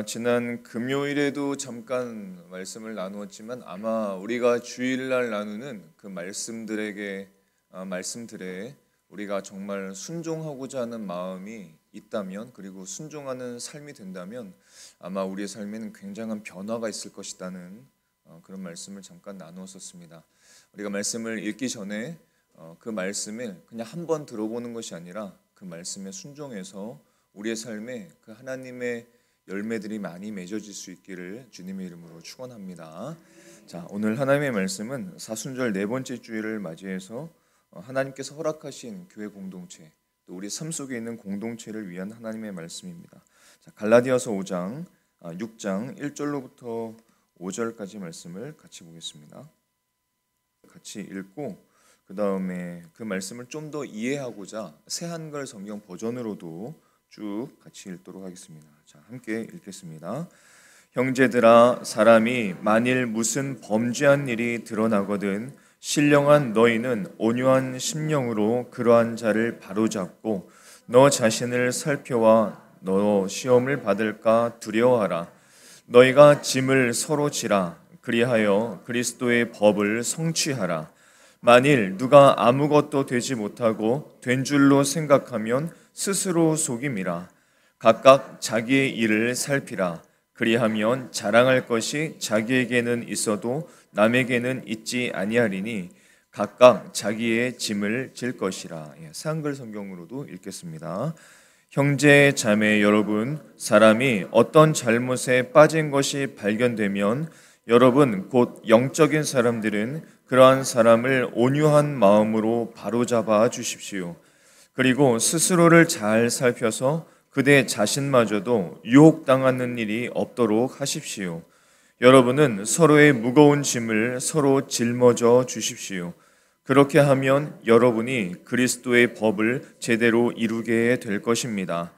지난 금요일에도 잠깐 말씀을 나누었지만 아마 우리가 주일날 나누는 그 말씀들에 우리가 정말 순종하고자 하는 마음이 있다면, 그리고 순종하는 삶이 된다면 아마 우리의 삶에는 굉장한 변화가 있을 것이라는 그런 말씀을 잠깐 나누었었습니다. 우리가 말씀을 읽기 전에 그 말씀을 그냥 한번 들어보는 것이 아니라 그 말씀에 순종해서 우리의 삶에 그 하나님의 열매들이 많이 맺어질 수 있기를 주님의 이름으로 축원합니다. 자, 오늘 하나님의 말씀은 사순절 네 번째 주일을 맞이해서 하나님께서 허락하신 교회 공동체, 또 우리 삶 속에 있는 공동체를 위한 하나님의 말씀입니다. 자, 갈라디아서 6장 1절로부터 5절까지 말씀을 같이 보겠습니다. 같이 읽고 그 다음에 그 말씀을 좀 더 이해하고자 새 한글 성경 버전으로도 쭉 같이 읽도록 하겠습니다. 자, 함께 읽겠습니다. 형제들아, 사람이 만일 무슨 범죄한 일이 드러나거든 신령한 너희는 온유한 심령으로 그러한 자를 바로잡고 너 자신을 살펴와 너 시험을 받을까 두려워하라. 너희가 짐을 서로 지라. 그리하여 그리스도의 법을 성취하라. 만일 누가 아무것도 되지 못하고 된 줄로 생각하면 스스로 속임이라. 각각 자기의 일을 살피라. 그리하면 자랑할 것이 자기에게는 있어도 남에게는 있지 아니하리니 각각 자기의 짐을 질 것이라. 새 한글 성경으로도 읽겠습니다. 형제 자매 여러분, 사람이 어떤 잘못에 빠진 것이 발견되면 여러분 곧 영적인 사람들은 그러한 사람을 온유한 마음으로 바로잡아 주십시오. 그리고 스스로를 잘 살펴서 그대 자신마저도 유혹당하는 일이 없도록 하십시오. 여러분은 서로의 무거운 짐을 서로 짊어져 주십시오. 그렇게 하면 여러분이 그리스도의 법을 제대로 이루게 될 것입니다.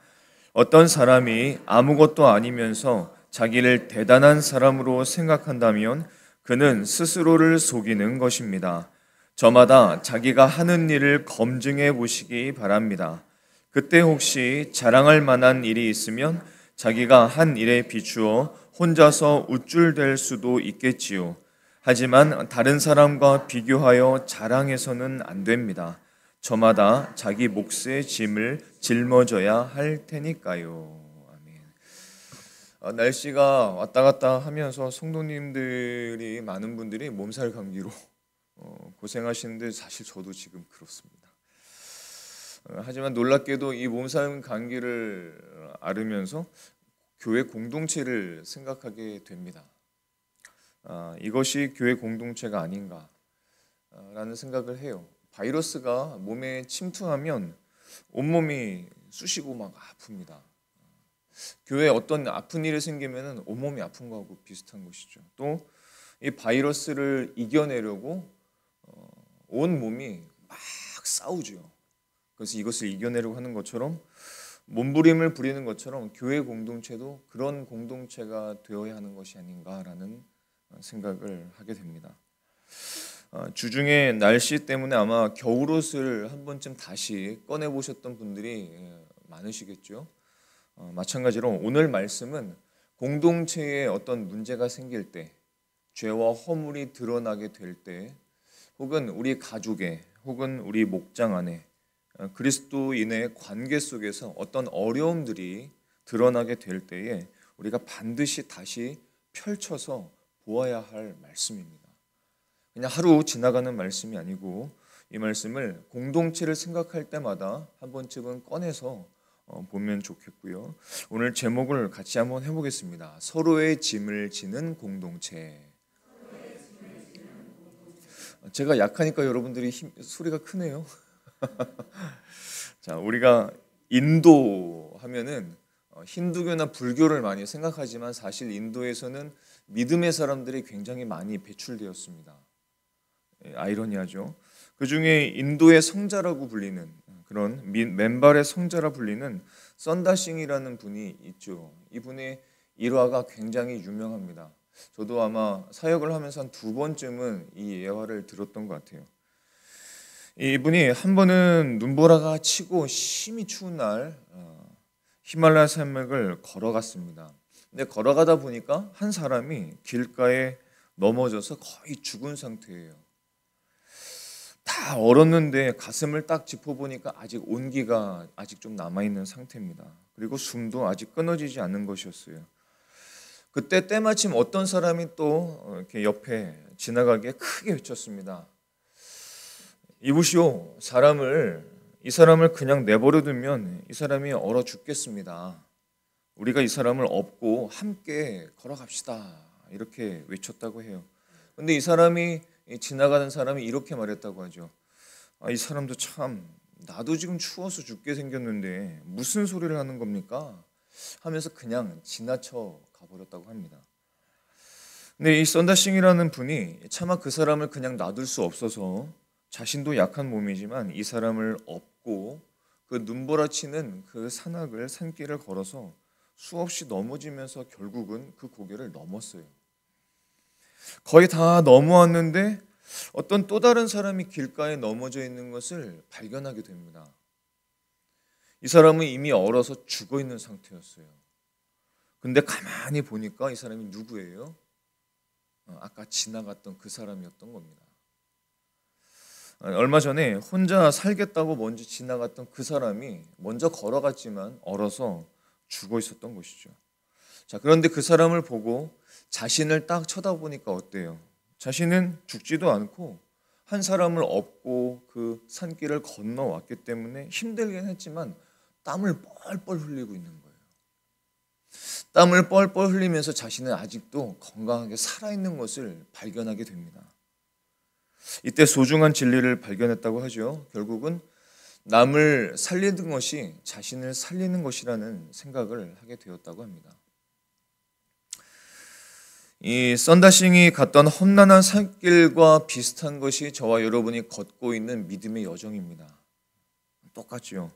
어떤 사람이 아무것도 아니면서 자기를 대단한 사람으로 생각한다면 그는 스스로를 속이는 것입니다. 저마다 자기가 하는 일을 검증해 보시기 바랍니다. 그때 혹시 자랑할 만한 일이 있으면 자기가 한 일에 비추어 혼자서 우쭐댈 수도 있겠지요. 하지만 다른 사람과 비교하여 자랑해서는 안 됩니다. 저마다 자기 몫의 짐을 짊어져야 할 테니까요. 아멘. 날씨가 왔다 갔다 하면서 성도님들이 많은 분들이 몸살 감기로 고생하시는데 사실 저도 지금 그렇습니다. 하지만 놀랍게도 이 몸살 감기를 앓으면서 교회 공동체를 생각하게 됩니다. 이것이 교회 공동체가 아닌가라는 생각을 해요. 바이러스가 몸에 침투하면 온몸이 쑤시고 막 아픕니다. 교회에 어떤 아픈 일이 생기면 온몸이 아픈 거하고 비슷한 것이죠. 또 이 바이러스를 이겨내려고 온 몸이 막 싸우죠. 그래서 이것을 이겨내려고 하는 것처럼 몸부림을 부리는 것처럼 교회 공동체도 그런 공동체가 되어야 하는 것이 아닌가라는 생각을 하게 됩니다. 주중에 날씨 때문에 아마 겨울옷을 한 번쯤 다시 꺼내 보셨던 분들이 많으시겠죠. 마찬가지로 오늘 말씀은 공동체에 어떤 문제가 생길 때, 죄와 허물이 드러나게 될 때, 혹은 우리 가족의 혹은 우리 목장 안에 그리스도인의 관계 속에서 어떤 어려움들이 드러나게 될 때에 우리가 반드시 다시 펼쳐서 보아야 할 말씀입니다. 그냥 하루 지나가는 말씀이 아니고 이 말씀을 공동체를 생각할 때마다 한 번쯤은 꺼내서 보면 좋겠고요. 오늘 제목을 같이 한번 해보겠습니다. 서로의 짐을 지는 공동체. 제가 약하니까 여러분들이 소리가 크네요. 자, 우리가 인도 하면은 힌두교나 불교를 많이 생각하지만 사실 인도에서는 믿음의 사람들이 굉장히 많이 배출되었습니다. 아이러니하죠. 그 중에 인도의 성자라고 불리는 그런 맨발의 성자라 불리는 썬다싱이라는 분이 있죠. 이분의 일화가 굉장히 유명합니다. 저도 아마 사역을 하면서 한 두 번쯤은 이 예화를 들었던 것 같아요. 이분이 한 번은 눈보라가 치고 심히 추운 날 히말라야 산맥을 걸어갔습니다. 근데 걸어가다 보니까 한 사람이 길가에 넘어져서 거의 죽은 상태예요. 다 얼었는데 가슴을 딱 짚어보니까 아직 온기가 아직 좀 남아있는 상태입니다. 그리고 숨도 아직 끊어지지 않는 것이었어요. 그때 때마침 어떤 사람이 또 이렇게 옆에 지나가기에 크게 외쳤습니다. 이보시오, 이 사람을 그냥 내버려 두면 이 사람이 얼어 죽겠습니다. 우리가 이 사람을 업고 함께 걸어갑시다. 이렇게 외쳤다고 해요. 근데 지나가는 사람이 이렇게 말했다고 하죠. 이 사람도 참, 나도 지금 추워서 죽게 생겼는데 무슨 소리를 하는 겁니까? 하면서 그냥 지나쳐 가버렸다고 합니다. 근데 이 썬다싱이라는 분이 차마 그 사람을 그냥 놔둘 수 없어서 자신도 약한 몸이지만 이 사람을 업고 그 눈보라치는 그 산길을 걸어서 수없이 넘어지면서 결국은 그 고개를 넘었어요. 거의 다 넘어왔는데 어떤 또 다른 사람이 길가에 넘어져 있는 것을 발견하게 됩니다. 이 사람은 이미 얼어서 죽어 있는 상태였어요. 근데 가만히 보니까 이 사람이 누구예요? 아까 지나갔던 그 사람이었던 겁니다. 얼마 전에 혼자 살겠다고 먼저 지나갔던 그 사람이 먼저 걸어갔지만 얼어서 죽어 있었던 것이죠. 자, 그런데 그 사람을 보고 자신을 딱 쳐다보니까 어때요? 자신은 죽지도 않고 한 사람을 업고 그 산길을 건너왔기 때문에 힘들긴 했지만 땀을 뻘뻘 흘리고 있는 거예요. 땀을 뻘뻘 흘리면서 자신은 아직도 건강하게 살아있는 것을 발견하게 됩니다. 이때 소중한 진리를 발견했다고 하죠. 결국은 남을 살리는 것이 자신을 살리는 것이라는 생각을 하게 되었다고 합니다. 이 썬다싱이 갔던 험난한 산길과 비슷한 것이 저와 여러분이 걷고 있는 믿음의 여정입니다. 똑같죠.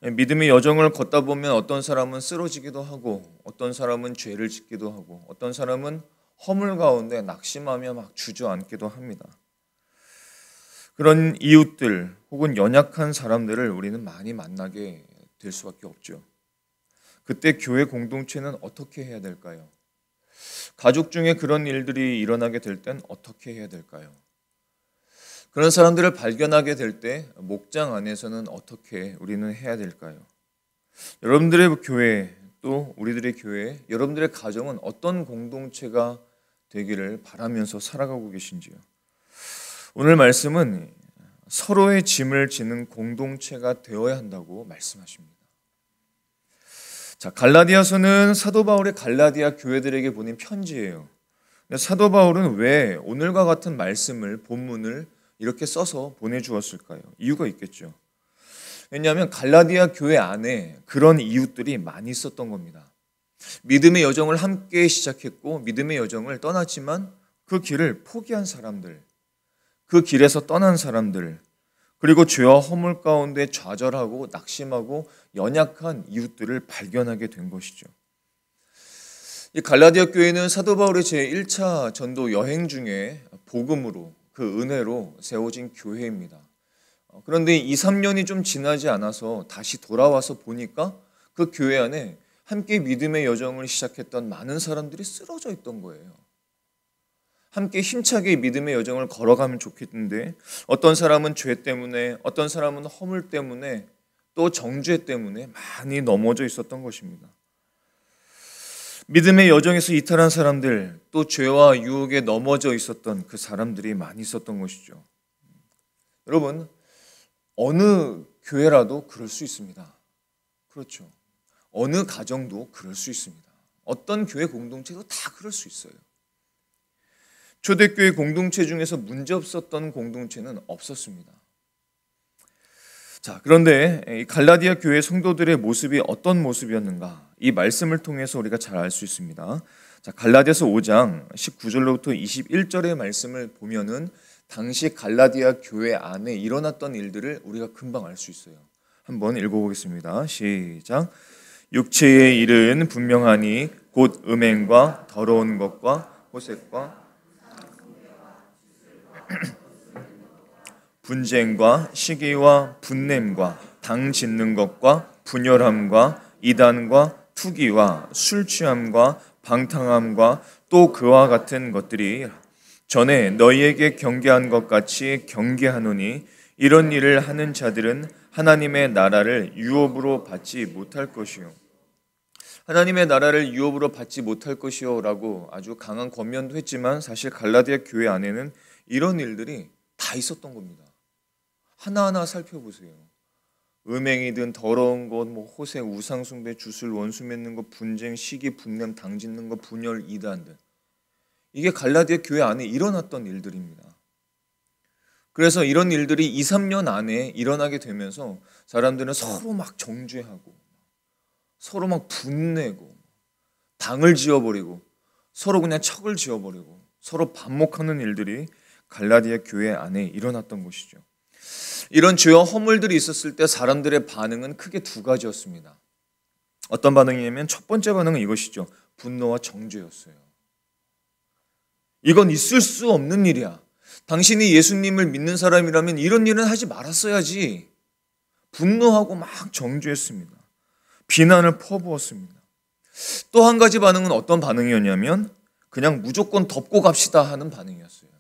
믿음의 여정을 걷다 보면 어떤 사람은 쓰러지기도 하고 어떤 사람은 죄를 짓기도 하고 어떤 사람은 허물 가운데 낙심하며 막 주저앉기도 합니다. 그런 이웃들 혹은 연약한 사람들을 우리는 많이 만나게 될 수밖에 없죠. 그때 교회 공동체는 어떻게 해야 될까요? 가족 중에 그런 일들이 일어나게 될 땐 어떻게 해야 될까요? 그런 사람들을 발견하게 될 때 목장 안에서는 어떻게 우리는 해야 될까요? 여러분들의 교회 또 우리들의 교회, 여러분들의 가정은 어떤 공동체가 되기를 바라면서 살아가고 계신지요? 오늘 말씀은 서로의 짐을 지는 공동체가 되어야 한다고 말씀하십니다. 자, 갈라디아서는 사도 바울의 갈라디아 교회들에게 보낸 편지예요. 근데 사도 바울은 왜 오늘과 같은 본문을 이렇게 써서 보내주었을까요? 이유가 있겠죠. 왜냐하면 갈라디아 교회 안에 그런 이웃들이 많이 있었던 겁니다. 믿음의 여정을 함께 시작했고 믿음의 여정을 떠났지만 그 길을 포기한 사람들, 그 길에서 떠난 사람들, 그리고 죄와 허물 가운데 좌절하고 낙심하고 연약한 이웃들을 발견하게 된 것이죠. 이 갈라디아 교회는 사도 바울의 제1차 전도 여행 중에 복음으로 그 은혜로 세워진 교회입니다. 그런데 2, 3년이 좀 지나지 않아서 다시 돌아와서 보니까 그 교회 안에 함께 믿음의 여정을 시작했던 많은 사람들이 쓰러져 있던 거예요. 함께 힘차게 믿음의 여정을 걸어가면 좋겠는데 어떤 사람은 죄 때문에, 어떤 사람은 허물 때문에, 또 정죄 때문에 많이 넘어져 있었던 것입니다. 믿음의 여정에서 이탈한 사람들, 또 죄와 유혹에 넘어져 있었던 그 사람들이 많이 있었던 것이죠. 여러분, 어느 교회라도 그럴 수 있습니다. 그렇죠. 어느 가정도 그럴 수 있습니다. 어떤 교회 공동체도 다 그럴 수 있어요. 초대교회 공동체 중에서 문제 없었던 공동체는 없었습니다. 자, 그런데 이 갈라디아 교회 성도들의 모습이 어떤 모습이었는가? 이 말씀을 통해서 우리가 잘 알 수 있습니다. 자, 갈라디아서 5장 19절로부터 21절의 말씀을 보면은 당시 갈라디아 교회 안에 일어났던 일들을 우리가 금방 알 수 있어요. 한번 읽어보겠습니다. 시작. 육체의 일은 분명하니 곧 음행과 더러운 것과 호색과 분쟁과 시기와 분냄과 당 짓는 것과 분열함과 이단과 투기와 술 취함과 방탕함과 또 그와 같은 것들이 전에 너희에게 경계한 것 같이 경계하노니 이런 일을 하는 자들은 하나님의 나라를 유업으로 받지 못할 것이요. 하나님의 나라를 유업으로 받지 못할 것이요 라고 아주 강한 권면도 했지만 사실 갈라디아 교회 안에는 이런 일들이 다 있었던 겁니다. 하나하나 살펴보세요. 음행이든 더러운 것, 호색, 우상숭배, 주술, 원수 맺는 것, 분쟁, 시기, 분냄, 당짓는 것, 분열, 이단 등 이게 갈라디아 교회 안에 일어났던 일들입니다. 그래서 이런 일들이 2, 3년 안에 일어나게 되면서 사람들은 서로 막 정죄하고 서로 막 분내고 당을 지어버리고 서로 그냥 척을 지어버리고 서로 반목하는 일들이 갈라디아 교회 안에 일어났던 것이죠. 이런 죄와 허물들이 있었을 때 사람들의 반응은 크게 두 가지였습니다. 어떤 반응이냐면 첫 번째 반응은 이것이죠. 분노와 정죄였어요. 이건 있을 수 없는 일이야. 당신이 예수님을 믿는 사람이라면 이런 일은 하지 말았어야지. 분노하고 막 정죄했습니다. 비난을 퍼부었습니다. 또 한 가지 반응은 어떤 반응이었냐면 그냥 무조건 덮고 갑시다 하는 반응이었어요.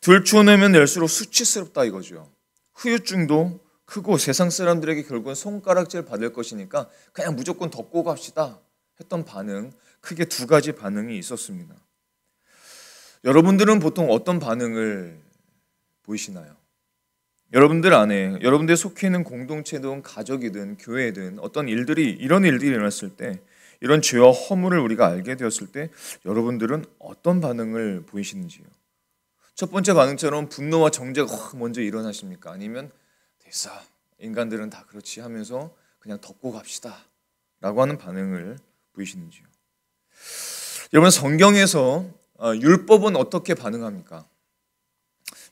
들추어내면 낼수록 수치스럽다 이거죠. 후유증도 크고 세상 사람들에게 결국은 손가락질 받을 것이니까 그냥 무조건 덮고 갑시다 했던 반응, 크게 두 가지 반응이 있었습니다. 여러분들은 보통 어떤 반응을 보이시나요? 여러분들 안에, 여러분들 속해 있는 공동체든 가족이든 교회든 어떤 일들이, 이런 일들이 일어났을 때, 이런 죄와 허물을 우리가 알게 되었을 때 여러분들은 어떤 반응을 보이시는지요? 첫 번째 반응처럼 분노와 정죄가 확 먼저 일어나십니까? 아니면 됐어, 인간들은 다 그렇지 하면서 그냥 덮고 갑시다 라고 하는 반응을 보이시는지요? 여러분, 성경에서 율법은 어떻게 반응합니까?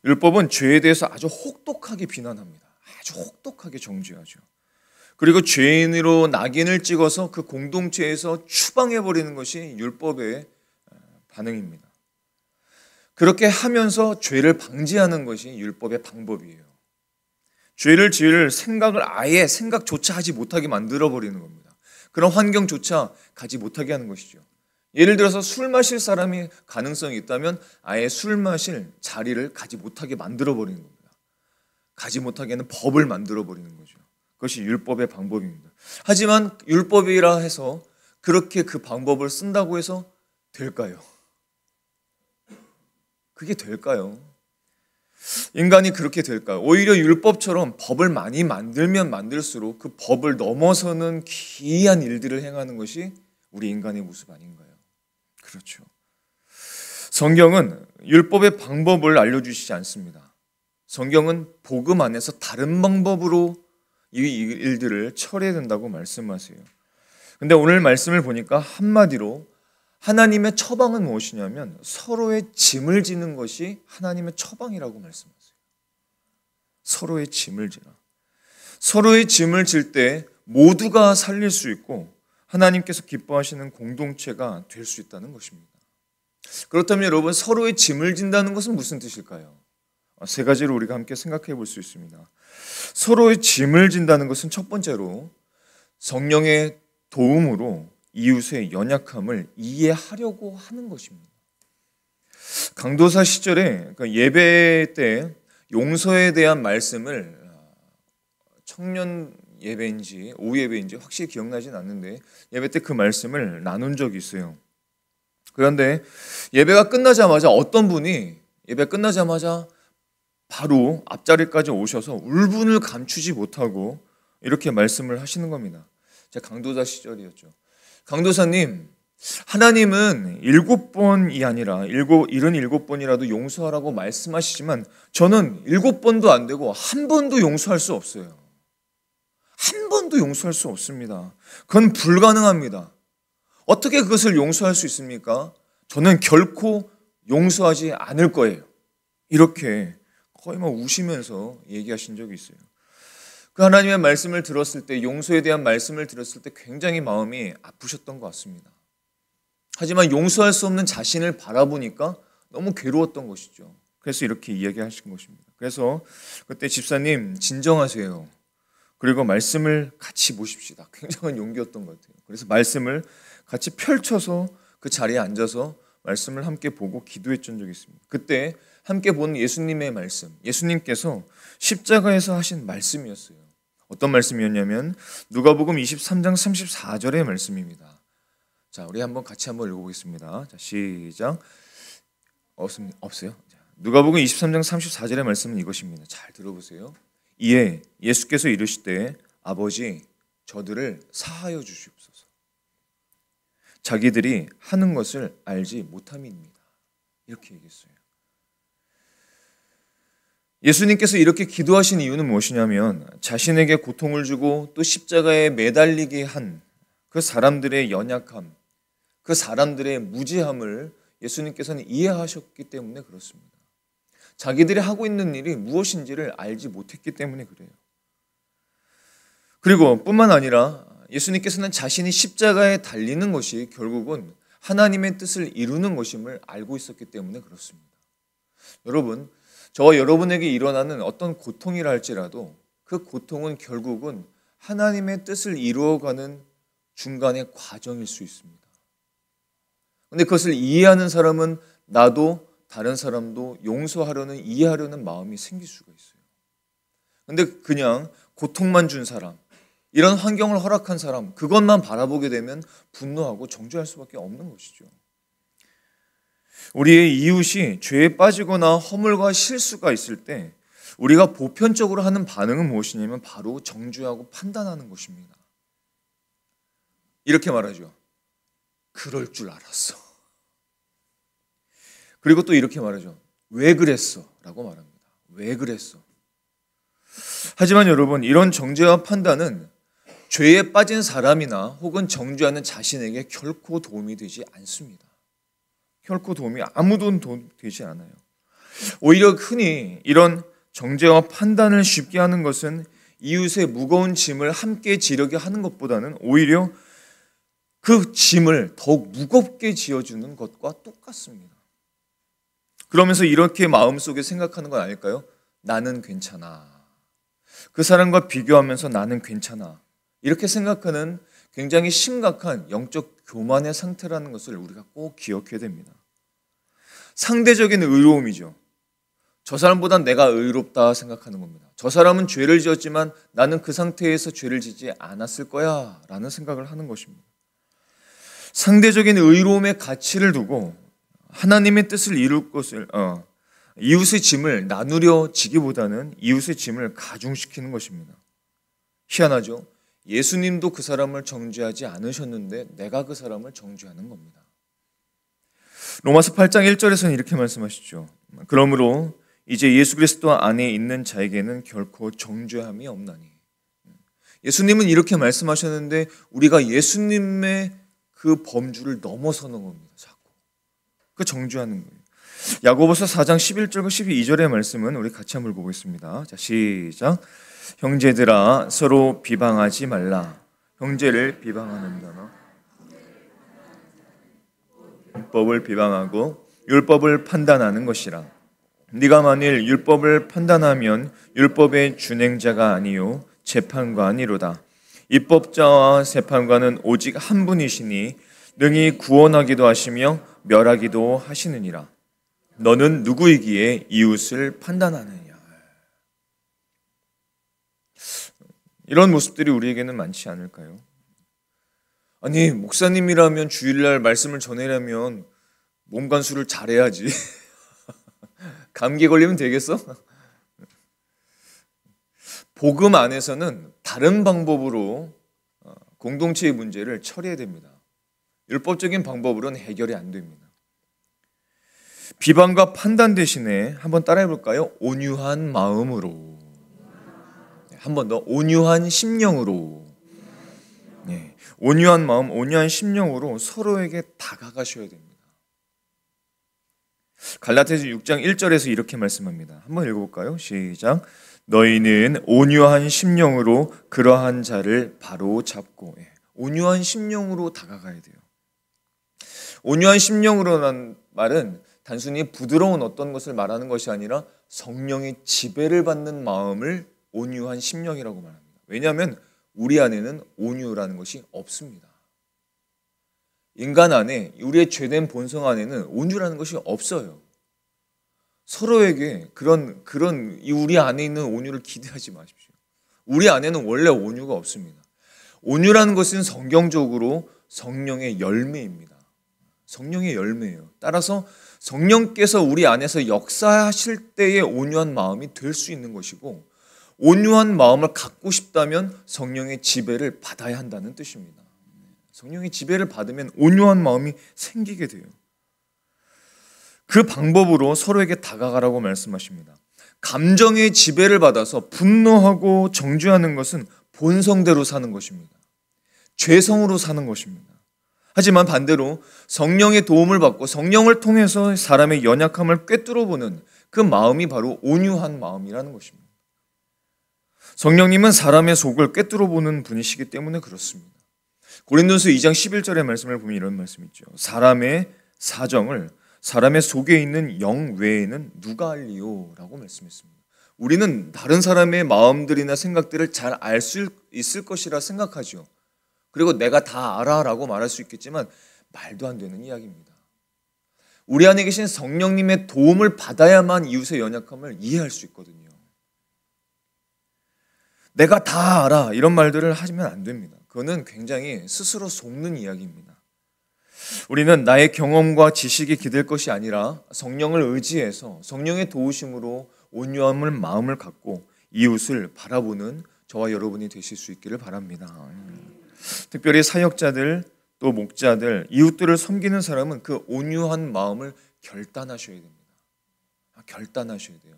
율법은 죄에 대해서 아주 혹독하게 비난합니다. 아주 혹독하게 정죄하죠. 그리고 죄인으로 낙인을 찍어서 그 공동체에서 추방해버리는 것이 율법의 반응입니다. 그렇게 하면서 죄를 방지하는 것이 율법의 방법이에요. 죄를 지을 생각을 아예 생각조차 하지 못하게 만들어버리는 겁니다. 그런 환경조차 가지 못하게 하는 것이죠. 예를 들어서 술 마실 사람이 가능성이 있다면 아예 술 마실 자리를 가지 못하게 만들어버리는 겁니다. 가지 못하게 하는 법을 만들어버리는 거죠. 그것이 율법의 방법입니다. 하지만 율법이라 해서 그렇게 그 방법을 쓴다고 해서 될까요? 그게 될까요? 인간이 그렇게 될까요? 오히려 율법처럼 법을 많이 만들면 만들수록 그 법을 넘어서는 기이한 일들을 행하는 것이 우리 인간의 모습 아닌가요? 그렇죠. 성경은 율법의 방법을 알려주시지 않습니다. 성경은 복음 안에서 다른 방법으로 이 일들을 처리해야 된다고 말씀하세요. 근데 오늘 말씀을 보니까 한마디로 하나님의 처방은 무엇이냐면 서로의 짐을 지는 것이 하나님의 처방이라고 말씀하세요. 서로의 짐을 지라. 서로의 짐을 질 때 모두가 살릴 수 있고 하나님께서 기뻐하시는 공동체가 될 수 있다는 것입니다. 그렇다면 여러분, 서로의 짐을 진다는 것은 무슨 뜻일까요? 세 가지로 우리가 함께 생각해 볼 수 있습니다. 서로의 짐을 진다는 것은 첫 번째로 성령의 도움으로 이웃의 연약함을 이해하려고 하는 것입니다. 강도사 시절에 예배 때 용서에 대한 말씀을 청년 예배인지 오후 예배인지 확실히 기억나진 않는데 예배 때 그 말씀을 나눈 적이 있어요. 그런데 예배가 끝나자마자 어떤 분이 예배 끝나자마자 바로 앞자리까지 오셔서 울분을 감추지 못하고 이렇게 말씀을 하시는 겁니다. 제가 강도사 시절이었죠. 강도사님, 하나님은 7번이 아니라 77번이라도 용서하라고 말씀하시지만 저는 7번도 안 되고 한 번도 용서할 수 없어요. 한 번도 용서할 수 없습니다. 그건 불가능합니다. 어떻게 그것을 용서할 수 있습니까? 저는 결코 용서하지 않을 거예요. 이렇게 거의 막 우시면서 얘기하신 적이 있어요. 그 하나님의 말씀을 들었을 때, 용서에 대한 말씀을 들었을 때 굉장히 마음이 아프셨던 것 같습니다. 하지만 용서할 수 없는 자신을 바라보니까 너무 괴로웠던 것이죠. 그래서 이렇게 이야기하신 것입니다. 그래서 그때 집사님 진정하세요. 그리고 말씀을 같이 보십시다. 굉장한 용기였던 것 같아요. 그래서 말씀을 같이 펼쳐서 그 자리에 앉아서 말씀을 함께 보고 기도했던 적이 있습니다. 그때 함께 본 예수님의 말씀, 예수님께서 십자가에서 하신 말씀이었어요. 어떤 말씀이었냐면 누가복음 23장 34절의 말씀입니다. 자, 우리 같이 한번 읽어보겠습니다. 자, 시작. 없어요? 누가복음 23장 34절의 말씀은 이것입니다. 잘 들어보세요. 이에 예수께서 이르시되 아버지 저들을 사하여 주시옵소서. 자기들이 하는 것을 알지 못함이니이다. 이렇게 얘기했어요. 예수님께서 이렇게 기도하신 이유는 무엇이냐면 자신에게 고통을 주고 또 십자가에 매달리게 한 그 사람들의 연약함, 그 사람들의 무지함을 예수님께서는 이해하셨기 때문에 그렇습니다. 자기들이 하고 있는 일이 무엇인지를 알지 못했기 때문에 그래요. 그리고 뿐만 아니라 예수님께서는 자신이 십자가에 달리는 것이 결국은 하나님의 뜻을 이루는 것임을 알고 있었기 때문에 그렇습니다. 여러분, 저와 여러분에게 일어나는 어떤 고통이라 할지라도 그 고통은 결국은 하나님의 뜻을 이루어가는 중간의 과정일 수 있습니다. 그런데 그것을 이해하는 사람은 나도 다른 사람도 용서하려는 이해하려는 마음이 생길 수가 있어요. 그런데 그냥 고통만 준 사람, 이런 환경을 허락한 사람, 그것만 바라보게 되면 분노하고 정죄할 수밖에 없는 것이죠. 우리의 이웃이 죄에 빠지거나 허물과 실수가 있을 때 우리가 보편적으로 하는 반응은 무엇이냐면 바로 정죄하고 판단하는 것입니다. 이렇게 말하죠. 그럴 줄 알았어. 그리고 또 이렇게 말하죠. 왜 그랬어? 라고 말합니다. 왜 그랬어? 하지만 여러분, 이런 정죄와 판단은 죄에 빠진 사람이나 혹은 정죄하는 자신에게 결코 도움이 되지 않습니다. 결코 아무도 도움이 되지 않아요. 오히려 흔히 이런 정죄와 판단을 쉽게 하는 것은 이웃의 무거운 짐을 함께 지려게 하는 것보다는 오히려 그 짐을 더욱 무겁게 지어주는 것과 똑같습니다. 그러면서 이렇게 마음속에 생각하는 건 아닐까요? 나는 괜찮아. 그 사람과 비교하면서 나는 괜찮아. 이렇게 생각하는 굉장히 심각한 영적 교만의 상태라는 것을 우리가 꼭 기억해야 됩니다. 상대적인 의로움이죠. 저 사람보단 내가 의롭다 생각하는 겁니다. 저 사람은 죄를 지었지만 나는 그 상태에서 죄를 짓지 않았을 거야 라는 생각을 하는 것입니다. 상대적인 의로움의 가치를 두고 하나님의 뜻을 이룰 것을 이웃의 짐을 나누려 지기보다는 이웃의 짐을 가중시키는 것입니다. 희한하죠? 예수님도 그 사람을 정죄하지 않으셨는데 내가 그 사람을 정죄하는 겁니다. 로마서 8장 1절에서는 이렇게 말씀하시죠. 그러므로 이제 예수 그리스도 안에 있는 자에게는 결코 정죄함이 없나니. 예수님은 이렇게 말씀하셨는데 우리가 예수님의 그 범주를 넘어서는 겁니다. 자꾸. 그 정죄하는 거예요. 야고보서 4장 11절과 12절의 말씀은 우리 같이 한번 보겠습니다. 자, 시작. 형제들아 서로 비방하지 말라. 형제를 비방하는 자는 율법을 비방하고 율법을 판단하는 것이라. 네가 만일 율법을 판단하면 율법의 준행자가 아니요 재판관이로다. 입법자와 재판관은 오직 한 분이시니 능히 구원하기도 하시며 멸하기도 하시느니라. 너는 누구이기에 이웃을 판단하느냐. 이런 모습들이 우리에게는 많지 않을까요? 아니, 목사님이라면 주일날 말씀을 전하려면 몸간수를 잘해야지. 감기 걸리면 되겠어? 복음 안에서는 다른 방법으로 공동체의 문제를 처리해야 됩니다. 율법적인 방법으로는 해결이 안 됩니다. 비방과 판단 대신에 한번 따라해 볼까요? 온유한 마음으로. 한 번 더 온유한 심령으로. 네. 온유한 마음, 온유한 심령으로 서로에게 다가가셔야 됩니다. 갈라디아서 6장 1절에서 이렇게 말씀합니다. 한번 읽어볼까요? 시작. 너희는 온유한 심령으로 그러한 자를 바로 잡고. 온유한 심령으로 다가가야 돼요. 온유한 심령으로라는 말은 단순히 부드러운 어떤 것을 말하는 것이 아니라 성령의 지배를 받는 마음을 온유한 심령이라고 말합니다. 왜냐하면 우리 안에는 온유라는 것이 없습니다. 인간 안에, 우리의 죄된 본성 안에는 온유라는 것이 없어요. 서로에게 그런 우리 안에 있는 온유를 기대하지 마십시오. 우리 안에는 원래 온유가 없습니다. 온유라는 것은 성경적으로 성령의 열매입니다. 성령의 열매예요. 따라서 성령께서 우리 안에서 역사하실 때의 온유한 마음이 될 수 있는 것이고, 온유한 마음을 갖고 싶다면 성령의 지배를 받아야 한다는 뜻입니다. 성령의 지배를 받으면 온유한 마음이 생기게 돼요. 그 방법으로 서로에게 다가가라고 말씀하십니다. 감정의 지배를 받아서 분노하고 정죄하는 것은 본성대로 사는 것입니다. 죄성으로 사는 것입니다. 하지만 반대로 성령의 도움을 받고 성령을 통해서 사람의 연약함을 꿰뚫어 보는 그 마음이 바로 온유한 마음이라는 것입니다. 성령님은 사람의 속을 꿰뚫어 보는 분이시기 때문에 그렇습니다. 고린도서 2장 11절의 말씀을 보면 이런 말씀이 있죠. 사람의 사정을 사람의 속에 있는 영 외에는 누가 알리요? 라고 말씀했습니다. 우리는 다른 사람의 마음들이나 생각들을 잘 알 수 있을 것이라 생각하죠. 그리고 내가 다 알아 라고 말할 수 있겠지만 말도 안 되는 이야기입니다. 우리 안에 계신 성령님의 도움을 받아야만 이웃의 연약함을 이해할 수 있거든요. 내가 다 알아 이런 말들을 하시면 안 됩니다. 그거는 굉장히 스스로 속는 이야기입니다. 우리는 나의 경험과 지식이 기댈 것이 아니라 성령을 의지해서 성령의 도우심으로 온유함을 마음을 갖고 이웃을 바라보는 저와 여러분이 되실 수 있기를 바랍니다. 특별히 사역자들 또 목자들 이웃들을 섬기는 사람은 그 온유한 마음을 결단하셔야 됩니다. 결단하셔야 돼요.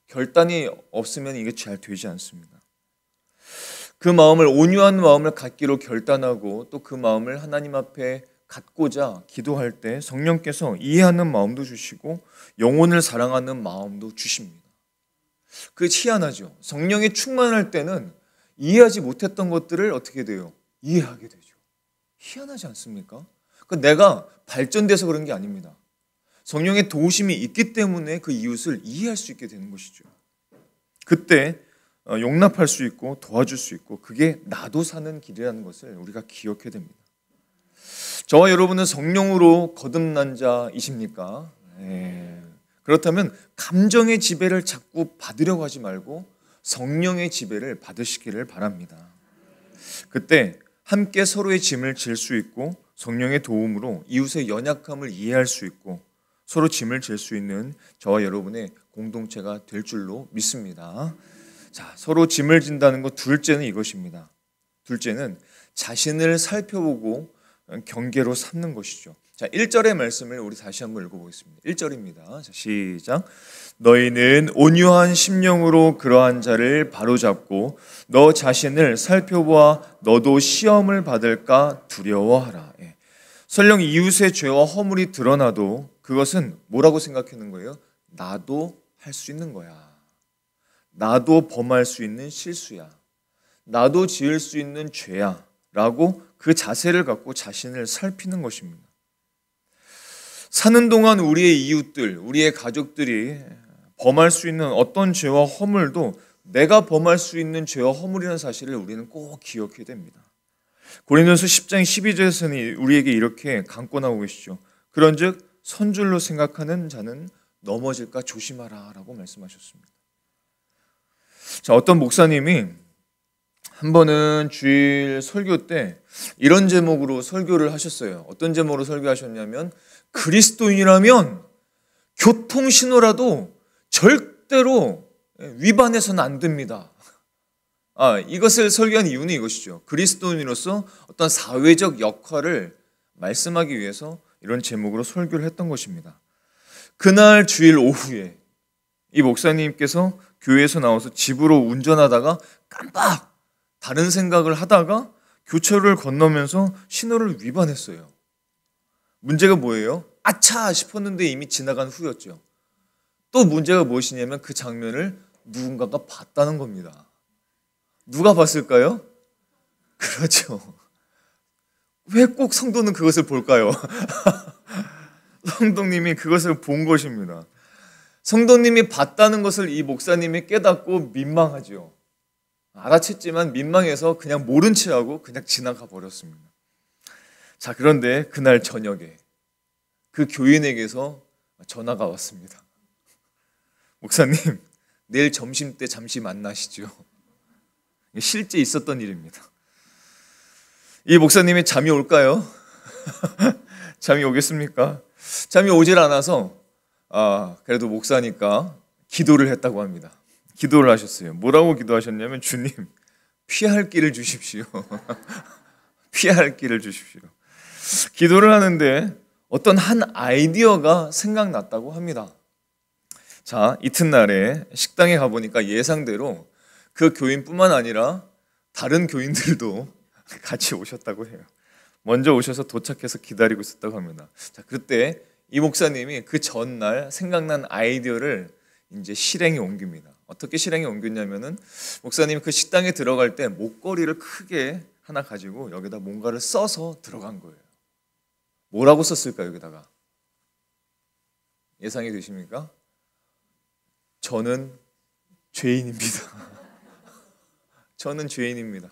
결단이 없으면 이게 잘 되지 않습니다. 그 마음을 온유한 마음을 갖기로 결단하고 또 그 마음을 하나님 앞에 갖고자 기도할 때 성령께서 이해하는 마음도 주시고 영혼을 사랑하는 마음도 주십니다. 그게 희한하죠. 성령이 충만할 때는 이해하지 못했던 것들을 어떻게 돼요? 이해하게 되죠. 희한하지 않습니까? 내가 발전돼서 그런 게 아닙니다. 성령의 도우심이 있기 때문에 그 이웃을 이해할 수 있게 되는 것이죠. 그때 용납할 수 있고 도와줄 수 있고 그게 나도 사는 길이라는 것을 우리가 기억해야 됩니다. 저와 여러분은 성령으로 거듭난 자이십니까? 그렇다면 감정의 지배를 자꾸 받으려고 하지 말고 성령의 지배를 받으시기를 바랍니다. 그때 함께 서로의 짐을 질 수 있고 성령의 도움으로 이웃의 연약함을 이해할 수 있고 서로 짐을 질 수 있는 저와 여러분의 공동체가 될 줄로 믿습니다. 자, 서로 짐을 진다는 것 둘째는 이것입니다. 둘째는 자신을 살펴보고 경계로 삼는 것이죠. 자, 1절의 말씀을 우리 다시 한번 읽어보겠습니다. 1절입니다. 자, 시작. 너희는 온유한 심령으로 그러한 자를 바로잡고 너 자신을 살펴보아 너도 시험을 받을까 두려워하라. 설령 이웃의 죄와 허물이 드러나도 그것은 뭐라고 생각하는 거예요? 나도 할 수 있는 거야. 나도 범할 수 있는 실수야. 나도 지을 수 있는 죄야. 라고 그 자세를 갖고 자신을 살피는 것입니다. 사는 동안 우리의 이웃들, 우리의 가족들이 범할 수 있는 어떤 죄와 허물도 내가 범할 수 있는 죄와 허물이라는 사실을 우리는 꼭 기억해야 됩니다. 고린도서 10장 12절에서는 우리에게 이렇게 강권하고 계시죠. 그런즉 선줄로 생각하는 자는 넘어질까 조심하라 라고 말씀하셨습니다. 자, 어떤 목사님이 한 번은 주일 설교 때 이런 제목으로 설교를 하셨어요. 어떤 제목으로 설교하셨냐면 그리스도인이라면 교통신호라도 절대로 위반해서는 안 됩니다. 이것을 설교한 이유는 이것이죠. 그리스도인으로서 어떤 사회적 역할을 말씀하기 위해서 이런 제목으로 설교를 했던 것입니다. 그날 주일 오후에 이 목사님께서 교회에서 나와서 집으로 운전하다가 깜빡 다른 생각을 하다가 교차로를 건너면서 신호를 위반했어요. 문제가 뭐예요? 아차 싶었는데 이미 지나간 후였죠. 또 문제가 무엇이냐면 그 장면을 누군가가 봤다는 겁니다. 누가 봤을까요? 그렇죠. 왜 꼭 성도는 그것을 볼까요? 성도님이 그것을 본 것입니다. 성도님이 봤다는 것을 이 목사님이 깨닫고 민망하죠. 알아챘지만 민망해서 그냥 모른 체하고 그냥 지나가 버렸습니다. 자, 그런데 그날 저녁에 그 교인에게서 전화가 왔습니다. 목사님, 내일 점심 때 잠시 만나시죠. 실제 있었던 일입니다. 이 목사님이 잠이 올까요? 잠이 오겠습니까? 잠이 오질 않아서 그래도 목사니까 기도를 했다고 합니다. 기도를 하셨어요. 뭐라고 기도하셨냐면, 주님, 피할 길을 주십시오. 피할 길을 주십시오. 기도를 하는데 어떤 한 아이디어가 생각났다고 합니다. 자, 이튿날에 식당에 가보니까 예상대로 그 교인뿐만 아니라 다른 교인들도 같이 오셨다고 해요. 먼저 오셔서 도착해서 기다리고 있었다고 합니다. 자, 그때 이 목사님이 그 전날 생각난 아이디어를 이제 실행에 옮깁니다. 어떻게 실행에 옮겼냐면은, 목사님이 그 식당에 들어갈 때 목걸이를 크게 하나 가지고 여기다 뭔가를 써서 들어간 거예요. 뭐라고 썼을까요, 여기다가? 예상이 되십니까? 저는 죄인입니다. 저는 죄인입니다.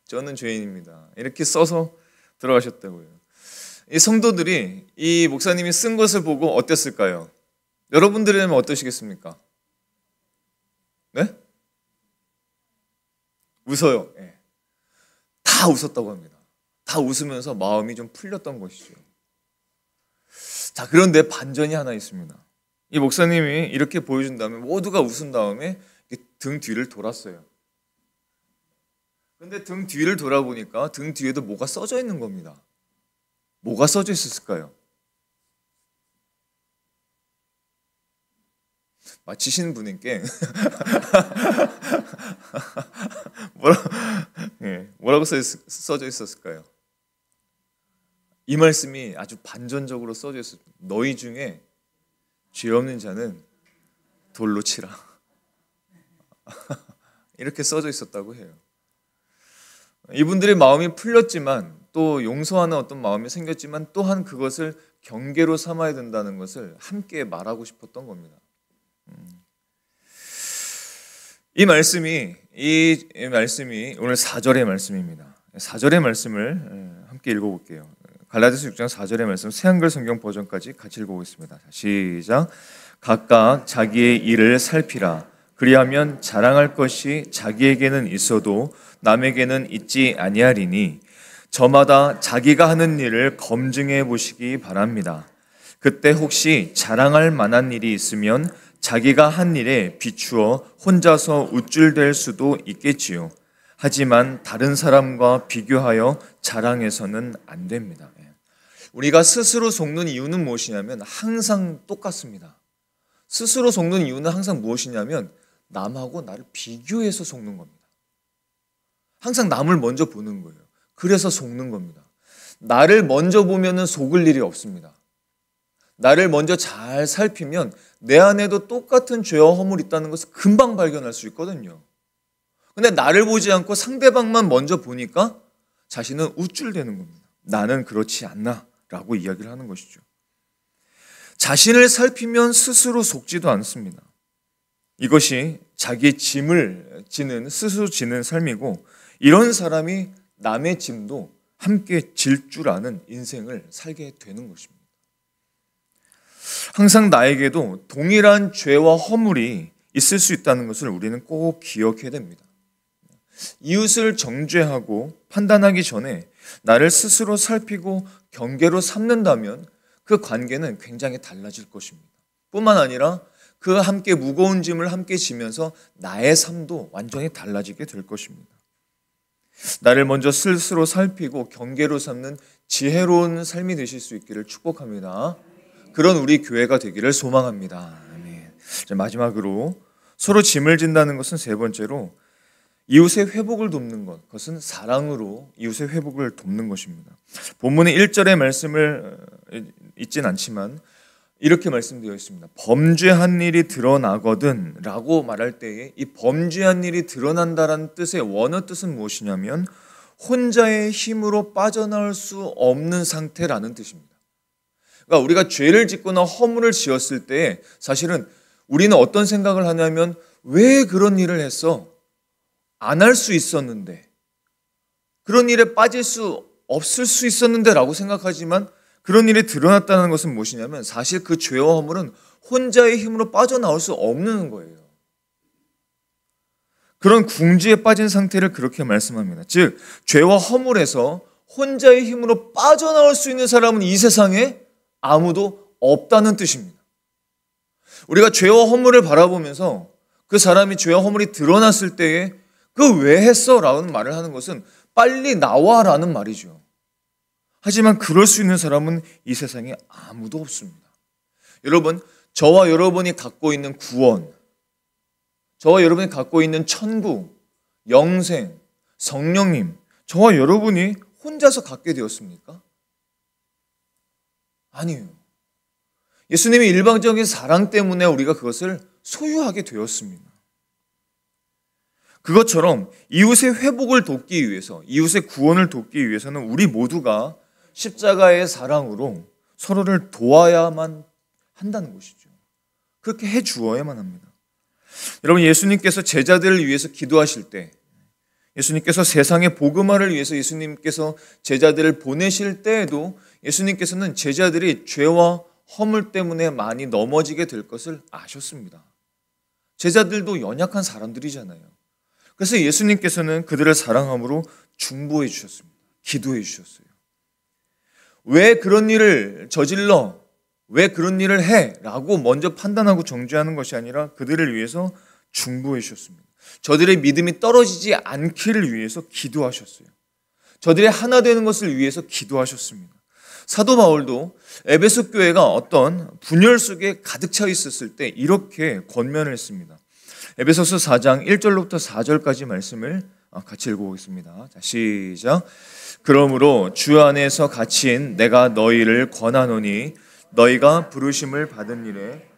저는 죄인입니다. 이렇게 써서 들어가셨다고요. 이 성도들이 이 목사님이 쓴 것을 보고 어땠을까요? 여러분들이라면 어떠시겠습니까? 네? 웃어요. 네. 다 웃었다고 합니다. 다 웃으면서 마음이 좀 풀렸던 것이죠. 자, 그런데 반전이 하나 있습니다. 이 목사님이 이렇게 보여준 다음에 모두가 웃은 다음에 등 뒤를 돌았어요. 근데 등 뒤를 돌아보니까 등 뒤에도 뭐가 써져 있는 겁니다. 뭐가 써져 있었을까요? 맞히시는 분께 뭐라고 써져 있었을까요? 이 말씀이 아주 반전적으로 써져 있었습니다. 너희 중에 죄 없는 자는 돌로 치라. 이렇게 써져 있었다고 해요. 이분들의 마음이 풀렸지만, 또 용서하는 어떤 마음이 생겼지만, 또한 그것을 경계로 삼아야 된다는 것을 함께 말하고 싶었던 겁니다. 이 말씀이 오늘 4절의 말씀입니다. 4절의 말씀을 함께 읽어볼게요. 갈라디아서 6장 4절의 말씀, 새한글 성경 버전까지 같이 읽어보겠습니다. 시작. 각각 자기의 일을 살피라. 그리하면 자랑할 것이 자기에게는 있어도 남에게는 있지 아니하리니 저마다 자기가 하는 일을 검증해 보시기 바랍니다. 그때 혹시 자랑할 만한 일이 있으면 자기가 한 일에 비추어 혼자서 우쭐댈 수도 있겠지요. 하지만 다른 사람과 비교하여 자랑해서는 안 됩니다. 우리가 스스로 속는 이유는 무엇이냐면 항상 똑같습니다. 스스로 속는 이유는 항상 무엇이냐면 남하고 나를 비교해서 속는 겁니다. 항상 남을 먼저 보는 거예요. 그래서 속는 겁니다. 나를 먼저 보면은 속을 일이 없습니다. 나를 먼저 잘 살피면 내 안에도 똑같은 죄와 허물이 있다는 것을 금방 발견할 수 있거든요. 근데 나를 보지 않고 상대방만 먼저 보니까 자신은 우쭐대는 겁니다. 나는 그렇지 않나 라고 이야기를 하는 것이죠. 자신을 살피면 스스로 속지도 않습니다. 이것이 자기의 짐을 지는, 스스로 지는 삶이고, 이런 사람이 남의 짐도 함께 질 줄 아는 인생을 살게 되는 것입니다. 항상 나에게도 동일한 죄와 허물이 있을 수 있다는 것을 우리는 꼭 기억해야 됩니다. 이웃을 정죄하고 판단하기 전에 나를 스스로 살피고 경계로 삼는다면 그 관계는 굉장히 달라질 것입니다. 뿐만 아니라 그 함께 무거운 짐을 함께 지면서 나의 삶도 완전히 달라지게 될 것입니다. 나를 먼저 스스로 살피고 경계로 삼는 지혜로운 삶이 되실 수 있기를 축복합니다. 그런 우리 교회가 되기를 소망합니다. 아멘. 마지막으로 서로 짐을 진다는 것은 세 번째로 이웃의 회복을 돕는 것, 그것은 사랑으로 이웃의 회복을 돕는 것입니다. 본문의 1절의 말씀을 읽진 않지만 이렇게 말씀되어 있습니다. 범죄한 일이 드러나거든 라고 말할 때에 이 범죄한 일이 드러난다라는 뜻의 원어 뜻은 무엇이냐면 혼자의 힘으로 빠져나올 수 없는 상태라는 뜻입니다. 그러니까 우리가 죄를 짓거나 허물을 지었을 때 사실은 우리는 어떤 생각을 하냐면 왜 그런 일을 했어? 안 할 수 있었는데, 그런 일에 빠질 수 없을 수 있었는데 라고 생각하지만 그런 일이 드러났다는 것은 무엇이냐면 사실 그 죄와 허물은 혼자의 힘으로 빠져나올 수 없는 거예요. 그런 궁지에 빠진 상태를 그렇게 말씀합니다. 즉 죄와 허물에서 혼자의 힘으로 빠져나올 수 있는 사람은 이 세상에 아무도 없다는 뜻입니다. 우리가 죄와 허물을 바라보면서 그 사람이 죄와 허물이 드러났을 때에 그 왜 했어? 라는 말을 하는 것은 빨리 나와 라는 말이죠. 하지만 그럴 수 있는 사람은 이 세상에 아무도 없습니다. 여러분, 저와 여러분이 갖고 있는 구원, 저와 여러분이 갖고 있는 천국, 영생, 성령님, 저와 여러분이 혼자서 갖게 되었습니까? 아니에요. 예수님의 일방적인 사랑 때문에 우리가 그것을 소유하게 되었습니다. 그것처럼 이웃의 회복을 돕기 위해서, 이웃의 구원을 돕기 위해서는 우리 모두가 십자가의 사랑으로 서로를 도와야만 한다는 것이죠. 그렇게 해 주어야만 합니다. 여러분, 예수님께서 제자들을 위해서 기도하실 때, 예수님께서 세상의 복음화를 위해서 예수님께서 제자들을 보내실 때에도 예수님께서는 제자들이 죄와 허물 때문에 많이 넘어지게 될 것을 아셨습니다. 제자들도 연약한 사람들이잖아요. 그래서 예수님께서는 그들을 사랑함으로 중보해 주셨습니다. 기도해 주셨어요. 왜 그런 일을 저질러? 왜 그런 일을 해? 라고 먼저 판단하고 정죄하는 것이 아니라 그들을 위해서 중보해 주셨습니다. 저들의 믿음이 떨어지지 않기를 위해서 기도하셨어요. 저들의 하나 되는 것을 위해서 기도하셨습니다. 사도 바울도 에베소 교회가 어떤 분열 속에 가득 차 있었을 때 이렇게 권면을 했습니다. 에베소서 4장 1절로부터 4절까지 말씀을 같이 읽어보겠습니다. 자, 시작. 그러므로 주 안에서 갇힌 내가 너희를 권하노니 너희가 부르심을 받은 일에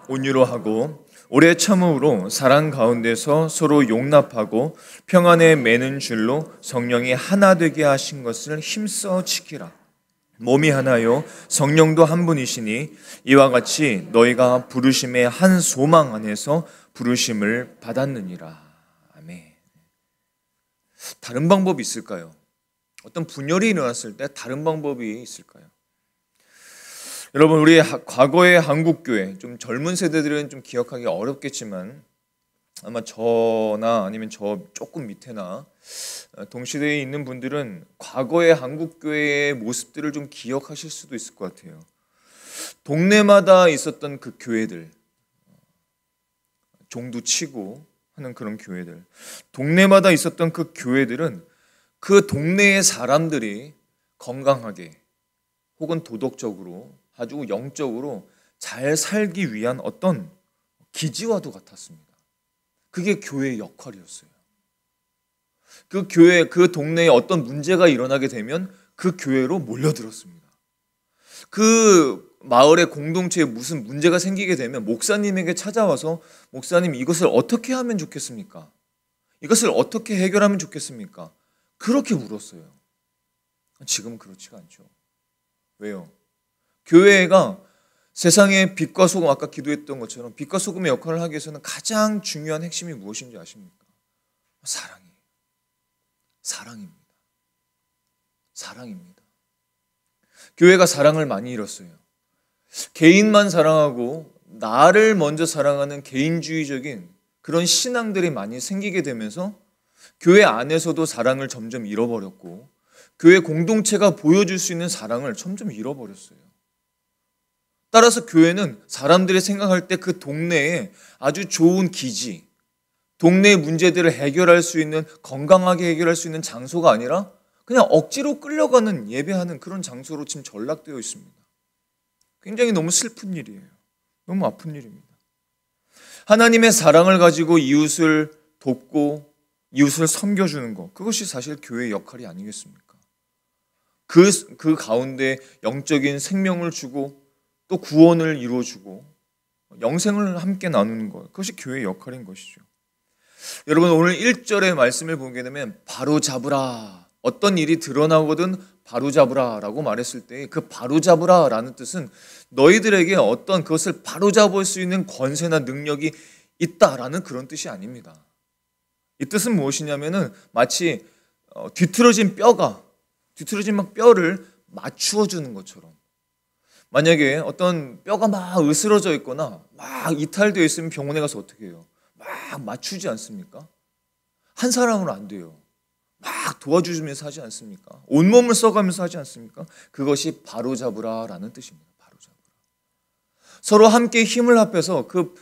온유로 하고 오래 참음으로 사랑 가운데서 서로 용납하고 평안에 매는 줄로 성령이 하나 되게 하신 것을 힘써 지키라. 몸이 하나요 성령도 한 분이시니 이와 같이 너희가 부르심의 한 소망 안에서 부르심을 받았느니라. 아멘. 다른 방법이 있을까요? 어떤 분열이 일어났을 때 다른 방법이 있을까요? 여러분, 우리 과거의 한국교회, 좀 젊은 세대들은 좀 기억하기 어렵겠지만 아마 저나 아니면 저 조금 밑에나 동시대에 있는 분들은 과거의 한국교회의 모습들을 좀 기억하실 수도 있을 것 같아요. 동네마다 있었던 그 교회들, 종도 치고 하는 그런 교회들, 동네마다 있었던 그 교회들은 그 동네의 사람들이 건강하게 혹은 도덕적으로 아주 영적으로 잘 살기 위한 어떤 기지와도 같았습니다. 그게 교회의 역할이었어요. 그 교회, 그 동네에 어떤 문제가 일어나게 되면 그 교회로 몰려들었습니다. 그 마을의 공동체에 무슨 문제가 생기게 되면 목사님에게 찾아와서 목사님, 이것을 어떻게 하면 좋겠습니까? 이것을 어떻게 해결하면 좋겠습니까? 그렇게 물었어요. 지금은 그렇지가 않죠. 왜요? 교회가 세상의 빛과 소금, 아까 기도했던 것처럼 빛과 소금의 역할을 하기 위해서는 가장 중요한 핵심이 무엇인지 아십니까? 사랑이에요. 사랑입니다. 사랑입니다. 교회가 사랑을 많이 잃었어요. 개인만 사랑하고 나를 먼저 사랑하는 개인주의적인 그런 신앙들이 많이 생기게 되면서 교회 안에서도 사랑을 점점 잃어버렸고 교회 공동체가 보여줄 수 있는 사랑을 점점 잃어버렸어요. 따라서 교회는 사람들이 생각할 때 그 동네에 아주 좋은 기지, 동네의 문제들을 해결할 수 있는, 건강하게 해결할 수 있는 장소가 아니라 그냥 억지로 끌려가는, 예배하는 그런 장소로 지금 전락되어 있습니다. 굉장히 너무 슬픈 일이에요. 너무 아픈 일입니다. 하나님의 사랑을 가지고 이웃을 돕고 이웃을 섬겨주는 것, 그것이 사실 교회의 역할이 아니겠습니까? 그 가운데 영적인 생명을 주고 또 구원을 이루어주고 영생을 함께 나누는 것, 그것이 교회의 역할인 것이죠. 여러분, 오늘 1절의 말씀을 보게 되면 바로 잡으라, 어떤 일이 드러나거든 바로 잡으라 라고 말했을 때 그 바로 잡으라 라는 뜻은 너희들에게 어떤 그것을 바로 잡을 수 있는 권세나 능력이 있다라는 그런 뜻이 아닙니다. 이 뜻은 무엇이냐면은 마치 뒤틀어진 뼈를 맞추어 주는 것처럼, 만약에 어떤 뼈가 막 으스러져 있거나 막 이탈되어 있으면 병원에 가서 어떻게 해요? 막 맞추지 않습니까? 한 사람으로 안 돼요. 막 도와주면서 하지 않습니까? 온몸을 써가면서 하지 않습니까? 그것이 바로잡으라라는 뜻입니다. 바로잡으라. 서로 함께 힘을 합해서 그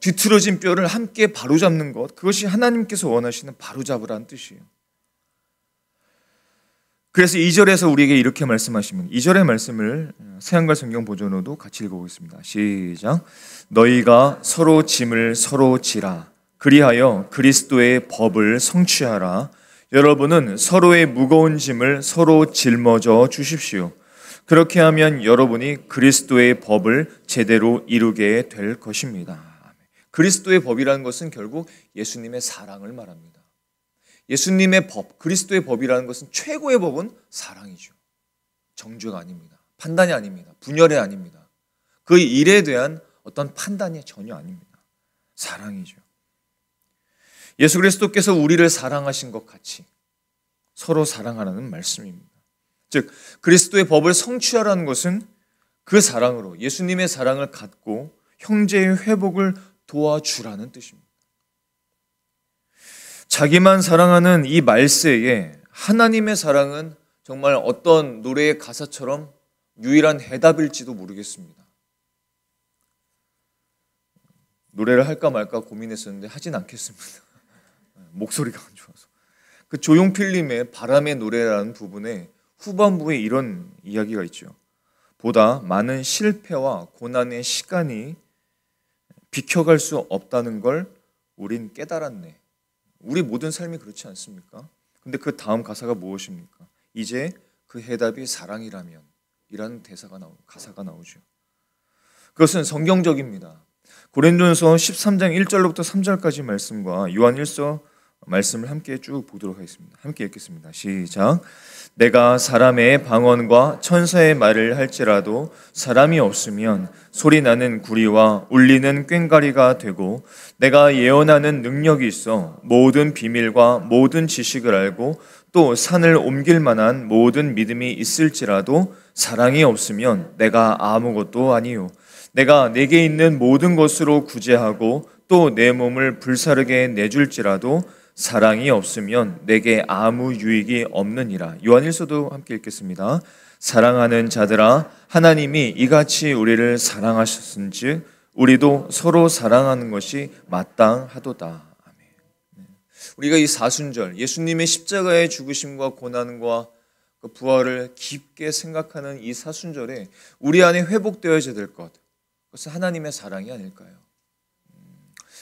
뒤틀어진 뼈를 함께 바로잡는 것, 그것이 하나님께서 원하시는 바로잡으라는 뜻이에요. 그래서 2절에서 우리에게 이렇게 말씀하시면, 2절의 말씀을 새한글 성경 버전으로도 같이 읽어보겠습니다. 시작. 너희가 서로 짐을 서로 지라. 그리하여 그리스도의 법을 성취하라. 여러분은 서로의 무거운 짐을 서로 짊어져 주십시오. 그렇게 하면 여러분이 그리스도의 법을 제대로 이루게 될 것입니다. 그리스도의 법이라는 것은 결국 예수님의 사랑을 말합니다. 예수님의 법, 그리스도의 법이라는 것은, 최고의 법은 사랑이죠. 정죄가 아닙니다. 판단이 아닙니다. 분열이 아닙니다. 그 일에 대한 어떤 판단이 전혀 아닙니다. 사랑이죠. 예수 그리스도께서 우리를 사랑하신 것 같이 서로 사랑하라는 말씀입니다. 즉, 그리스도의 법을 성취하라는 것은 그 사랑으로, 예수님의 사랑을 갖고 형제의 회복을 도와주라는 뜻입니다. 자기만 사랑하는 이 말세에 하나님의 사랑은 정말 어떤 노래의 가사처럼 유일한 해답일지도 모르겠습니다. 노래를 할까 말까 고민했었는데 하진 않겠습니다. 목소리가 안 좋아서. 그 조용필님의 바람의 노래라는 부분에 후반부에 이런 이야기가 있죠. 보다 많은 실패와 고난의 시간이 비켜갈 수 없다는 걸 우린 깨달았네. 우리 모든 삶이 그렇지 않습니까? 근데 그 다음 가사가 무엇입니까? 이제 그 해답이 사랑이라면 이라는 가사가 나오죠. 그것은 성경적입니다. 고린도전서 13장 1절로부터 3절까지 말씀과 요한 1서 말씀을 함께 쭉 보도록 하겠습니다. 함께 읽겠습니다. 시작. 내가 사람의 방언과 천사의 말을 할지라도 사람이 없으면 소리나는 구리와 울리는 꽹과리가 되고, 내가 예언하는 능력이 있어 모든 비밀과 모든 지식을 알고 또 산을 옮길 만한 모든 믿음이 있을지라도 사랑이 없으면 내가 아무것도 아니요. 내가 내게 있는 모든 것으로 구제하고 또 내 몸을 불사르게 내줄지라도 사랑이 없으면 내게 아무 유익이 없느니라. 요한일서도 함께 읽겠습니다. 사랑하는 자들아, 하나님이 이같이 우리를 사랑하셨은즉 우리도 서로 사랑하는 것이 마땅하도다. 아멘. 우리가 이 사순절, 예수님의 십자가의 죽으심과 고난과 그 부활을 깊게 생각하는 이 사순절에 우리 안에 회복되어야 될 것, 그것은 하나님의 사랑이 아닐까요?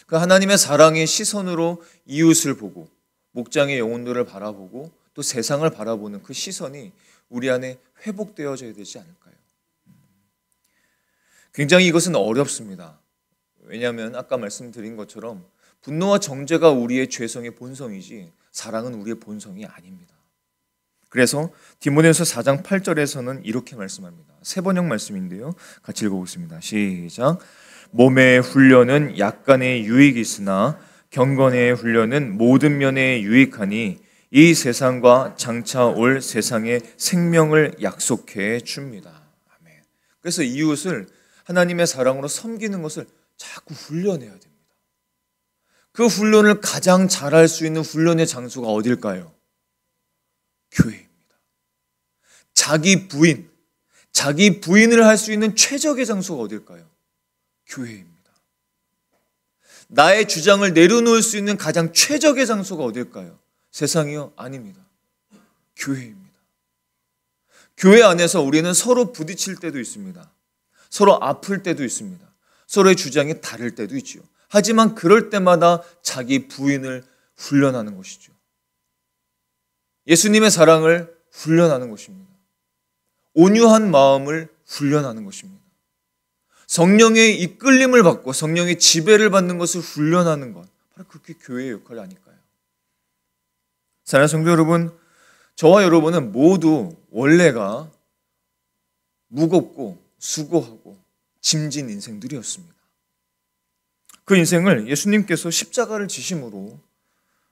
그 하나님의 사랑의 시선으로 이웃을 보고 목장의 영혼들을 바라보고 또 세상을 바라보는 그 시선이 우리 안에 회복되어져야 되지 않을까요? 굉장히 이것은 어렵습니다. 왜냐하면 아까 말씀드린 것처럼 분노와 정죄가 우리의 죄성의 본성이지 사랑은 우리의 본성이 아닙니다. 그래서 디모데후서 4장 8절에서는 이렇게 말씀합니다. 세 번역 말씀인데요. 같이 읽어보겠습니다. 시작. 몸의 훈련은 약간의 유익이 있으나 경건의 훈련은 모든 면에 유익하니 이 세상과 장차 올 세상의 생명을 약속해 줍니다. 아멘. 그래서 이웃을 하나님의 사랑으로 섬기는 것을 자꾸 훈련해야 됩니다. 그 훈련을 가장 잘할 수 있는 훈련의 장소가 어딜까요? 교회입니다. 자기 부인을 할 수 있는 최적의 장소가 어딜까요? 교회입니다. 나의 주장을 내려놓을 수 있는 가장 최적의 장소가 어딜까요? 세상이요? 아닙니다. 교회입니다. 교회 안에서 우리는 서로 부딪힐 때도 있습니다. 서로 아플 때도 있습니다. 서로의 주장이 다를 때도 있지요. 하지만 그럴 때마다 자기 부인을 훈련하는 것이죠. 예수님의 사랑을 훈련하는 것입니다. 온유한 마음을 훈련하는 것입니다. 성령의 이끌림을 받고 성령의 지배를 받는 것을 훈련하는 것, 바로 그렇게 교회의 역할이 아닐까요? 사랑하는 성도 여러분, 저와 여러분은 모두 원래가 무겁고 수고하고 짐진 인생들이었습니다. 그 인생을 예수님께서 십자가를 지심으로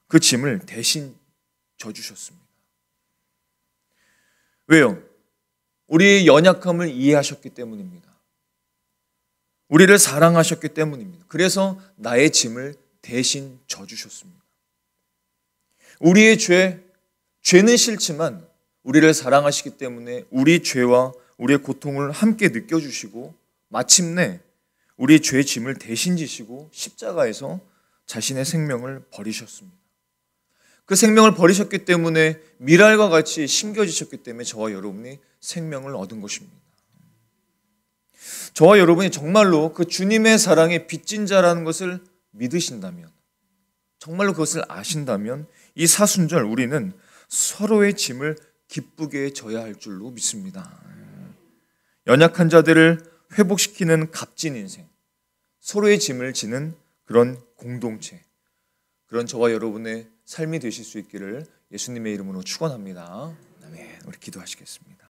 그 짐을 대신 져주셨습니다. 왜요? 우리의 연약함을 이해하셨기 때문입니다. 우리를 사랑하셨기 때문입니다. 그래서 나의 짐을 대신 져주셨습니다. 우리의 죄는 싫지만 우리를 사랑하시기 때문에 우리 죄와 우리의 고통을 함께 느껴주시고 마침내 우리 죄 짐을 대신 지시고 십자가에서 자신의 생명을 버리셨습니다. 그 생명을 버리셨기 때문에 미랄과 같이 심겨지셨기 때문에 저와 여러분이 생명을 얻은 것입니다. 저와 여러분이 정말로 그 주님의 사랑에 빚진 자라는 것을 믿으신다면, 정말로 그것을 아신다면 이 사순절 우리는 서로의 짐을 기쁘게 져야 할 줄로 믿습니다. 연약한 자들을 회복시키는 값진 인생, 서로의 짐을 지는 그런 공동체, 그런 저와 여러분의 삶이 되실 수 있기를 예수님의 이름으로 축원합니다. 아멘. 우리 기도하시겠습니다.